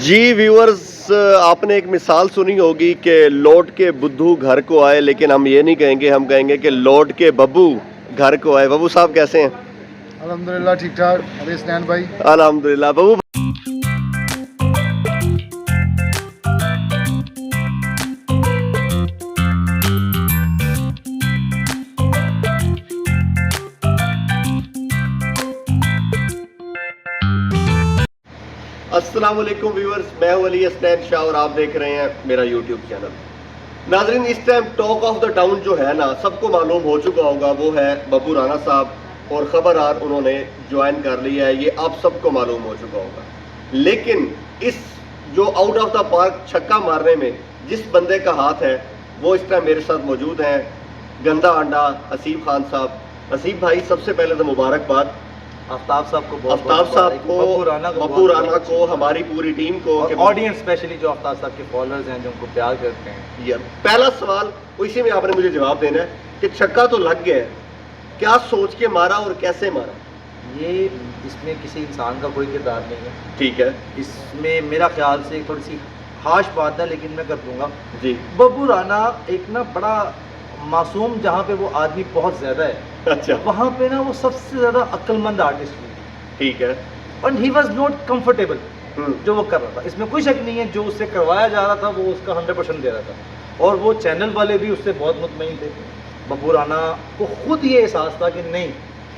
जी viewers, आपने एक मिसाल सुनी होगी कि लौट के बुद्धू घर को आए, लेकिन हम ये नहीं कहेंगे, हम कहेंगे कि लौट के बब्बू घर को आए। बब्बू साहब कैसे हैं? अल्हम्दुलिल्लाह ठीक ठाक। अरे स्नैन भाई, अल्हम्दुलिल्लाह। बब्बू अस्सलाम वालेकुम व्यूअर्स, मैं हूं अली हसनैन शाह और आप देख रहे हैं मेरा यूट्यूब चैनल। नाज़रीन, इस time talk of the town जो है ना, सबको मालूम हो चुका होगा, वो है बब्बू राना साहब और खबरदार उन्होंने ज्वाइन कर लिया है, ये आप सबको मालूम हो चुका होगा। लेकिन इस जो आउट ऑफ द पार्क छक्का मारने में जिस बंदे का हाथ है वो इस टाइम मेरे साथ मौजूद हैं, गंदा अंडा हसीब खान साहब। हसीब भाई, सबसे पहले तो मुबारकबाद आफ्ताब साहब को, आफ्ताब साहब को, बब्बू राना को, हमारी पूरी टीम को, ऑडियंस स्पेशली जो आफ्ताब साहब के फॉलोअर्स हैं, जो उनको प्यार करते हैं। यार पहला सवाल इसी में आपने मुझे जवाब देना है कि छक्का तो लग गया है, क्या सोच के मारा और कैसे मारा? ये इसमें किसी इंसान का कोई किरदार नहीं है। ठीक है इसमें मेरा ख्याल से थोड़ी सी हाश बात है, लेकिन मैं कर दूंगा जी। बब्बू राना एक ना बड़ा मासूम, जहाँ पे वो आदमी बहुत ज़्यादा है, अच्छा, वहाँ पे ना वो सबसे ज़्यादा अक्लमंद आर्टिस्ट है। ठीक है। और ही वॉज नॉट कम्फर्टेबल जो वो कर रहा था, इसमें कोई शक नहीं है। जो उससे करवाया जा रहा था वो उसका 100% दे रहा था, और वो चैनल वाले भी उससे बहुत मुतमईन थे। बब्बू राना को खुद ये एहसास था कि नहीं,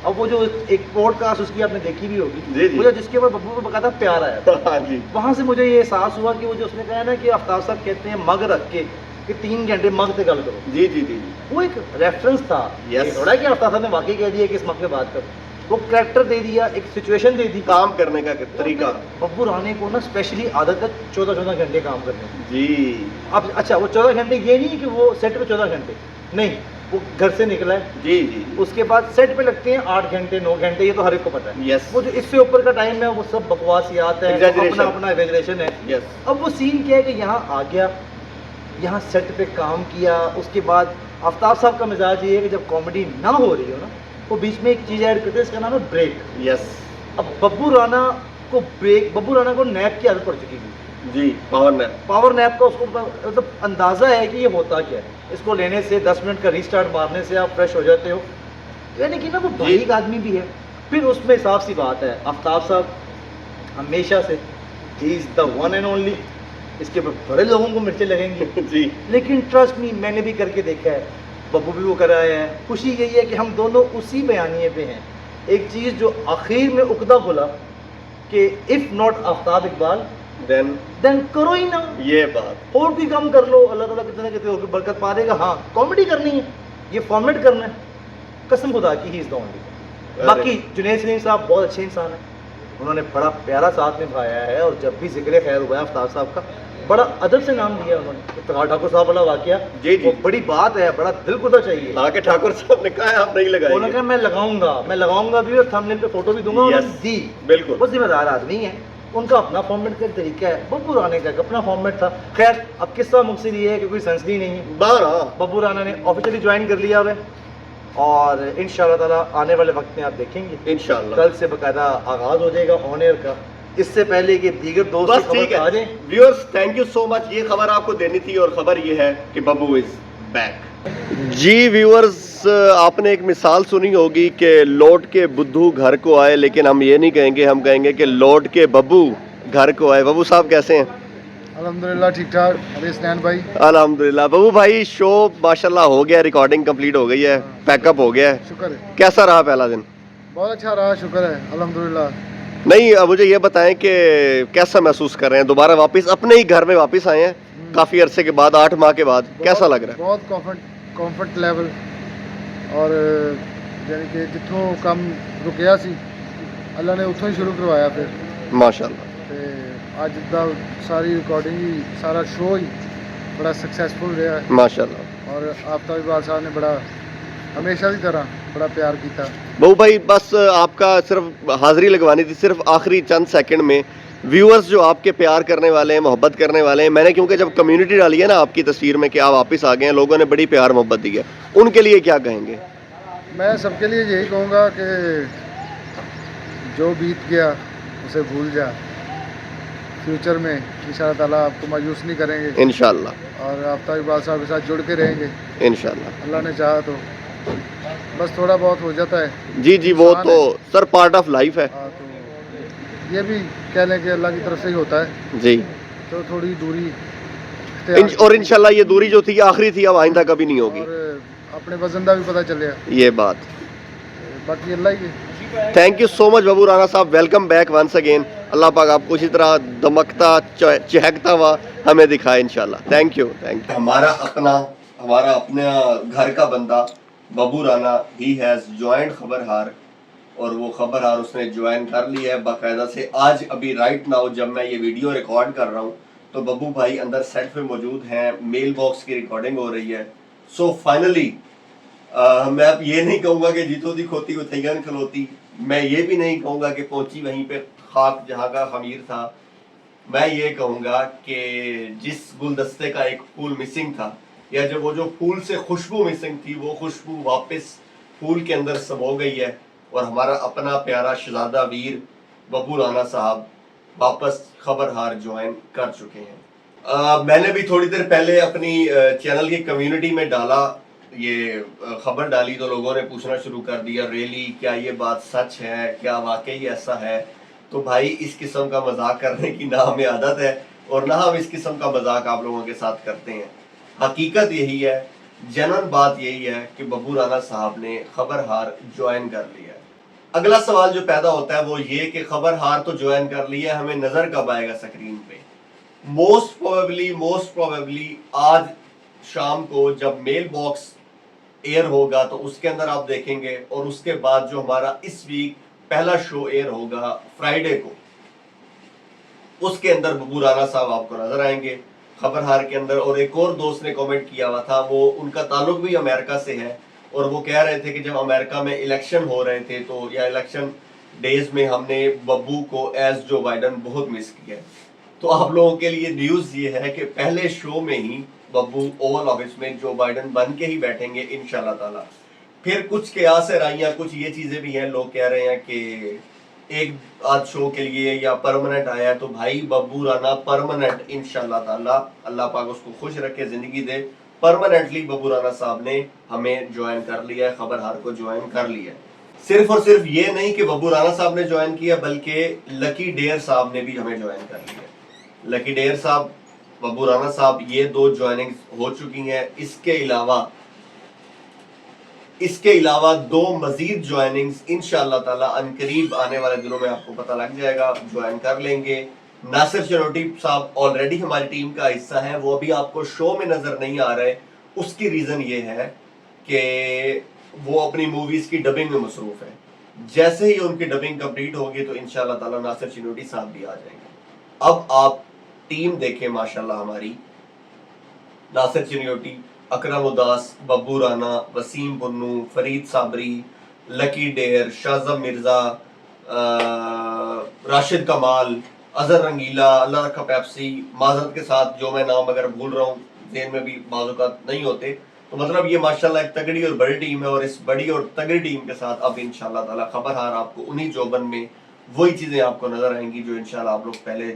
अब वो जो एक पॉडकास्ट उसकी आपने देखी भी होगी, मुझे जिसके ऊपर बब्बू को बकायदा प्यार आया था, हाँ जी। वहाँ से मुझे ये एहसास हुआ कि वो जो उसने कहा ना कि आफ्ताब साहब कहते हैं मग रख के कि 3 घंटे मग से गल करो, जी जी जी, वो एक रेफरेंस था। Yes. ये थोड़ा कि आफ्ताब साहब ने वाकई कह दिया कि इस मग पे बात करो, वो कैरेक्टर दे दिया, एक सिचुएशन दे दी, काम करने का तरीका। बब्बू राणे को ना स्पेशली आदत है 14-14 घंटे काम करने की। जी अब अच्छा, वो 14 घंटे ये नहीं कि वो सेट पे 14 घंटे नहीं, वो घर से निकला है, जी जी, उसके बाद सेट पे लगते हैं 8 घंटे 9 घंटे, ये तो हर एक को पता है। यस वो जो इससे ऊपर का टाइम है वो सब बकवासियात है, Exaggeration. अपना अपना एग्जैजरेशन है। यस। अब वो सीन क्या है कि यहाँ आ गया, यहाँ सेट पे काम किया, उसके बाद आफ्ताब साहब का मिजाज ये है कि जब कॉमेडी ना हो रही हो ना, वो बीच में एक चीज़ ऐड करते हैं, इसका नाम है ब्रेक। यस अब बब्बू राना को बब्बू राना को नैप की आदत पड़ चुकी थी जी, पावर नैप का। उसको मतलब अंदाज़ा है कि ये होता क्या है, इसको लेने से 10 मिनट का रीस्टार्ट मारने से आप फ्रेश हो जाते हो, यानी कि ना वो बारीक आदमी भी है। फिर उसमें साफ सी बात है, आफ्ताब साहब हमेशा से he is the one and only, इसके ऊपर बड़े लोगों को मिर्चें लगेंगी जी, लेकिन ट्रस्ट मी, मैंने भी करके देखा है, बब्बू भी वो कराया है। खुशी यही है कि हम दोनों उसी बयानिए पे हैं। एक चीज़ जो आखिर में उकदा खुला कि if not Aftab Iqbal then करो ही ना, ये बात। और भी कम कर लो, अल्लाह ताला कितने कितने और बरकत पा देगा। हाँ, कॉमेडी करनी है, ये फॉर्मेट करना है, कसम खुदा की ही इज़ द ओनली। बाकी जुनैद सलीम साहब बहुत अच्छे इंसान हैं, उन्होंने बड़ा प्यारा साथ निभाया है, और जब भी जिक्र खैर हुआ है आफ्ताब साहब का, बड़ा अदब से नाम दिया उन्होंने। इफ्तिखार ठाकुर साहब वाला वाकया, जी जी, वो बड़ी बात है, बड़ा दिल खुदा चाहिए। हाँ के ठाकुर साहब ने कहा आप नहीं लगाएंगे, उन्होंने कहा मैं लगाऊंगा भी, और थंबनेल पे फोटो भी दूंगा, उन्होंने दी। बिल्कुल, वो जिम्मेदार आदमी है, उनका अपना फॉर्मेट का तरीका है, बब्बू राणे का अपना फॉर्मेट था। खैर, अब किस्सा मुझसे ये है कि कोई सनसनी नहीं है, बब्बू राणा ने ऑफिशियली ज्वाइन कर लिया है, और इंशाल्लाह ताला आने वाले वक्त में आप देखेंगे, इंशाल्लाह कल से बकायदा आगाज हो जाएगा ऑन एयर का, इससे पहले कि दीगर दोस्त बस ठीक आ है। जाएं। Viewers, thank you so much, ये खबर आपको देनी थी, और खबर ये है कि बब्बू इज बैक। जी व्यूअर्स, आपने एक मिसाल सुनी होगी कि लौट के बुद्धू घर को आए, लेकिन हम ये नहीं कहेंगे, हम कहेंगे कि लौट के बब्बू घर को आए। बब्बू साहब कैसे हैं? अल्हम्दुलिल्लाह ठीक ठाक। अरे स्नैन भाई, अल्हम्दुलिल्लाह। बब्बू भाई, शो माशाल्लाह हो गया, रिकॉर्डिंग कंप्लीट हो गई है, पैकअप हो गया है, शुक्र है, कैसा रहा पहला दिन? बहुत अच्छा रहा, शुक्र है अल्हम्दुलिल्लाह। नहीं, अब मुझे ये बताएं कि कैसा महसूस कर रहे हैं, दोबारा वापस अपने ही घर में वापस आए हैं काफ़ी अरसे के बाद, 8 माह के बाद, कैसा लग रहा है? बहुत कंफर्ट लेवल, और यानी कि जितों काम रुकिया सी अल्लाह ने उत्थों ही शुरू करवाया, फिर माशाल्लाह। ते अज दा सारी रिकॉर्डिंग ही, सारा शो ही बड़ा सक्सैसफुल रहा है, माशाल्लाह। और आफ्ताब इकबाल साहब ने बड़ा हमेशा की तरह बड़ा प्यार किया। बहू भाई, बस आपका सिर्फ हाजिरी लगवानी थी, सिर्फ आखिरी चंद सेकंड में। व्यूअर्स जो आपके प्यार करने वाले हैं, मोहब्बत करने वाले हैं, मैंने क्योंकि जब कम्युनिटी डाली है ना आपकी तस्वीर में कि आप वापस आ गए हैं, लोगों ने बड़ी प्यार मोहब्बत दी है, उनके लिए क्या कहेंगे? मैं सबके लिए यही कहूँगा कि जो बीत गया उसे भूल जा, फ्यूचर में इंशाल्लाह ताला आपको मायूस नहीं करेंगे इंशाल्लाह और आफ्ताब इकबाल साहब के साथ जुड़ के रहेंगे इंशाल्लाह। अल्लाह ने चाहा तो। बस थोड़ा बहुत हो जाता है, जी जी, वो इंसान तो है। सर पार्ट ऑफ लाइफ है। हाँ, तो ये भी कह लें कि अल्लाह की तरफ से ही होता है, जी, तो थोड़ी दूरी इख्तियार और इंशाल्लाह ये दूरी जो थी आखिरी थी, अब आइंदा कभी नहीं होगी। और अपने वजन का भी पता चले, ये बात। बाकी अल्लाह ही है। थैंक यू सो मच बबू राना साहब, वेलकम बैक वंस अगेन। अल्लाह पाक आपको इसी तरह दमकता चहकता हुआ हमें दिखाए इंशाल्लाह। Thank you, thank you. हमारा अपना घर का बंदा बबू राना, ही हैज़ ज्वाइंड खबरहार, और वो खबरहार उसने ज्वाइन कर लिया है बाकायदा से। आज अभी राइट नाउ जब मैं ये वीडियो रिकॉर्ड कर रहा हूँ तो बब्बू भाई अंदर सेट पे मौजूद हैं, मेल बॉक्स की रिकॉर्डिंग हो रही है। सो फाइनली मैं अब ये नहीं कहूँगा कि जीतो दी खोती को थैगन खलोती, मैं ये भी नहीं कहूँगा कि पहुंची वहीं पे खाक जहाँ का खमीर था। मैं ये कहूँगा कि जिस गुलदस्ते का एक फूल मिसिंग था, या जब वो जो फूल से खुशबू मिसिंग थी, वो खुशबू वापस फूल के अंदर समो गई है, और हमारा अपना प्यारा शहजादा वीर बब्बू राना साहब वापस खबरहार ज्वाइन कर चुके हैं। मैंने भी थोड़ी देर पहले अपनी चैनल की कम्युनिटी में डाला, ये खबर डाली तो लोगों ने पूछना शुरू कर दिया, रियली क्या ये बात सच है, क्या वाकई ऐसा है? तो भाई इस किस्म का मजाक करने की ना हमें आदत है और ना हम इस किस्म का मजाक आप लोगों के साथ करते हैं। हकीकत यही है, जनरल बात यही है कि बब्बू राना साहब ने खबरहार ज्वाइन कर लिया है। अगला सवाल जो पैदा होता है वो ये कि खबरहार तो ज्वाइन कर लिया, हमें नजर कब आएगा स्क्रीन पे? मोस्ट प्रोबेबली आज शाम को जब मेल बॉक्स एयर होगा तो उसके अंदर आप देखेंगे, और उसके बाद जो हमारा इस वीक पहला शो एयर होगा फ्राइडे को, उसके अंदर बब्बू राना साहब आपको नजर आएंगे खबरहार के अंदर। और एक और दोस्त ने कमेंट किया हुआ था, वो उनका ताल्लुक भी अमेरिका से है, और वो कह रहे थे कि जब अमेरिका में इलेक्शन हो रहे थे तो या इलेक्शन डेज में हमने बब्बू को एज जो बाइडन बहुत मिस किया। तो आप लोगों के लिए न्यूज़ ये है कि पहले शो में ही बब्बू ओवल ऑफिस में जो बाइडन बन के ही बैठेंगे इंशाल्लाह ताला। फिर कुछ कयास राइयां, कुछ ये चीज़ें भी हैं, लोग कह रहे हैं कि एक आध शो के लिए या परमानेंट आया है, तो भाई बब्बू राना परमानेंट इंशाल्लाह ताला, अल्लाह पाक उसको खुश रखे, जिंदगी दे। परमानेंटली बब्बू राना साहब ने हमें ज्वाइन कर लिया है, खबरहार को ज्वाइन कर लिया है। सिर्फ और सिर्फ ये नहीं कि बब्बू राना साहब ने ज्वाइन किया, बल्कि लकी डेयर साहब ने भी हमें ज्वाइन कर लिया। लकी डेयर साहब, बब्बू राना साहब, ये दो ज्वाइनिंग हो चुकी हैं। इसके अलावा दो मजीद ज्वाइनिंग्स इंशाल्लाह ताला अनकरीब आने वाले दिनों में आपको पता लग जाएगा, ज्वाइन कर लेंगे। नासिर चनोटी साहब ऑलरेडी हमारी टीम का हिस्सा है, वो अभी आपको शो में नजर नहीं आ रहे। उसकी रीजन ये है कि वो अपनी मूवीज की डबिंग में मसरूफ है। जैसे ही उनकी डबिंग कंप्लीट होगी तो इंशाल्लाह ताला नासिर चनोटी साहब भी आ जाएंगे। अब आप टीम देखें माशाल्लाह हमारी, नासिर चिन्योटी, अकरम उदास, बब्बू राना, वसीम पुन्नू, फरीद साबरी, लकी डेयर, शाहजब मिर्जा, राशिद कमाल, अजहर रंगीला, अल्लाह रखा पेप्सी, माजरत के साथ जो मैं नाम अगर भूल रहा हूँ, जेन में भी बाज़ नहीं होते, तो मतलब ये माशाल्लाह एक तगड़ी और बड़ी टीम है। और इस बड़ी और तगड़ी टीम के साथ अब इंशाल्लाह ताला खबरहार आपको उन्हीं जोबन में वही चीज़ें आपको नजर आएंगी जो इंशाल्लाह आप लोग पहले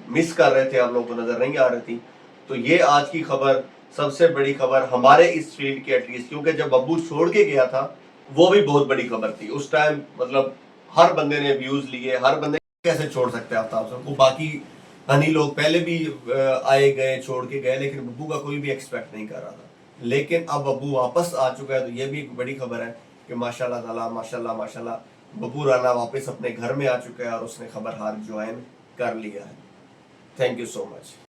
मिस कर रहे थे, आप लोगों को नजर नहीं आ रही थी। तो ये आज की खबर सबसे बड़ी खबर हमारे इस फील्ड की एटलीस्ट, क्योंकि जब बब्बू छोड़ के गया था वो भी बहुत बड़ी खबर थी उस टाइम। मतलब हर बंदे ने व्यूज लिए, हर बंदे कैसे छोड़ सकते हैं आफ्ताब साहब को। बाकी हनी लोग पहले भी आए गए, छोड़ के गए, लेकिन बब्बू का कोई भी एक्सपेक्ट नहीं कर रहा था। लेकिन अब बब्बू वापस आ चुका है, तो ये भी एक बड़ी खबर है कि माशाल्लाह ताला माशाल्लाह बब्बू राना वापस अपने घर में आ चुका है और उसने खबरहार ज्वाइन कर लिया है। Thank you so much.